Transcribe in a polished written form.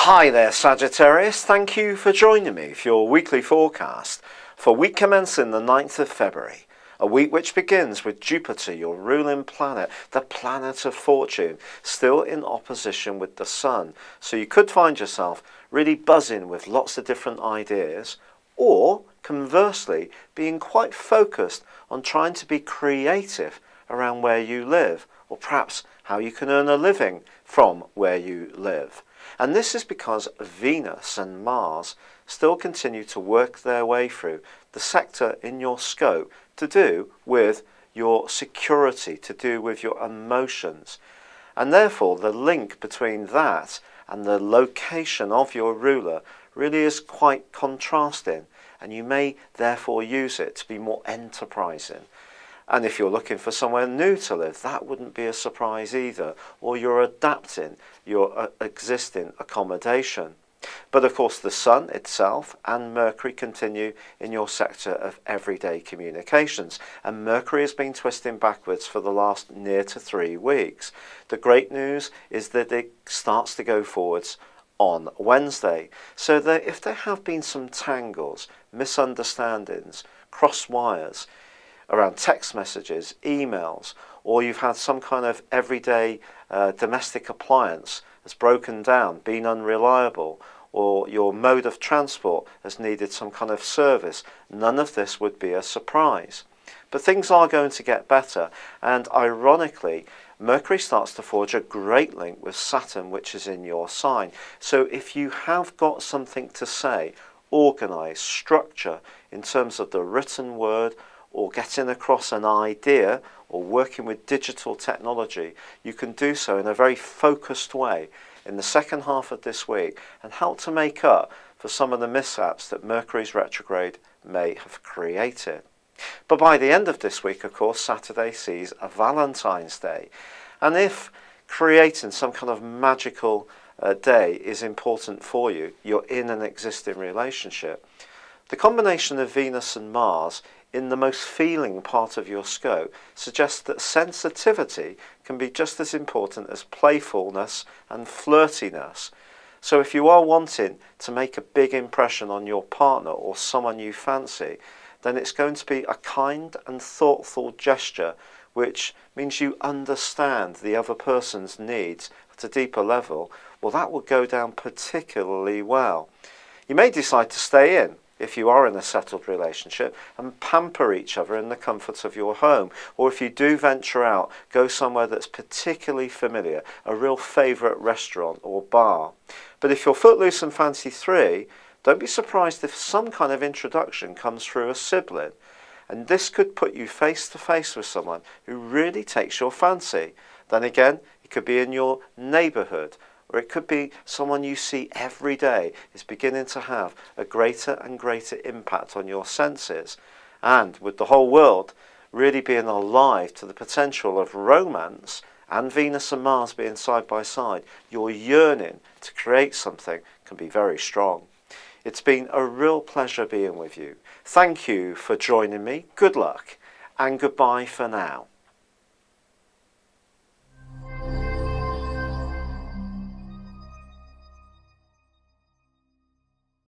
Hi there, Sagittarius. Thank you for joining me for your weekly forecast for week commencing the 9th of February. A week which begins with Jupiter, your ruling planet, the planet of fortune, still in opposition with the Sun. So you could find yourself really buzzing with lots of different ideas, or conversely, being quite focused on trying to be creative around where you live, or perhaps how you can earn a living from where you live. And this is because Venus and Mars still continue to work their way through the sector in your scope to do with your security, to do with your emotions. And therefore the link between that and the location of your ruler really is quite contrasting, and you may therefore use it to be more enterprising. And if you're looking for somewhere new to live, that wouldn't be a surprise either, or you're adapting your existing accommodation. But of course the Sun itself and Mercury continue in your sector of everyday communications, and Mercury has been twisting backwards for the last near to 3 weeks. The great news is that it starts to go forwards on Wednesday, so that if there have been some tangles, misunderstandings, cross wires around text messages, emails, or you've had some kind of everyday domestic appliance has broken down, been unreliable, or your mode of transport has needed some kind of service, none of this would be a surprise. But things are going to get better, and ironically, Mercury starts to forge a great link with Saturn, which is in your sign. So if you have got something to say, organise, structure in terms of the written word, or getting across an idea, or working with digital technology, you can do so in a very focused way in the second half of this week and help to make up for some of the mishaps that Mercury's retrograde may have created. But by the end of this week, of course, Saturday sees a Valentine's Day. And if creating some kind of magical day is important for you, you're in an existing relationship, the combination of Venus and Mars in the most feeling part of your scope suggests that sensitivity can be just as important as playfulness and flirtiness. So if you are wanting to make a big impression on your partner or someone you fancy, then it's going to be a kind and thoughtful gesture, which means you understand the other person's needs at a deeper level. Well, that will go down particularly well. You may decide to stay in if you are in a settled relationship and pamper each other in the comfort of your home, or if you do venture out, go somewhere that's particularly familiar, a real favourite restaurant or bar. But if you're footloose and fancy free, don't be surprised if some kind of introduction comes through a sibling, and this could put you face to face with someone who really takes your fancy. Then again, it could be in your neighbourhood, or it could be someone you see every day is beginning to have a greater and greater impact on your senses. And with the whole world really being alive to the potential of romance and Venus and Mars being side by side, your yearning to create something can be very strong. It's been a real pleasure being with you. Thank you for joining me. Good luck and goodbye for now.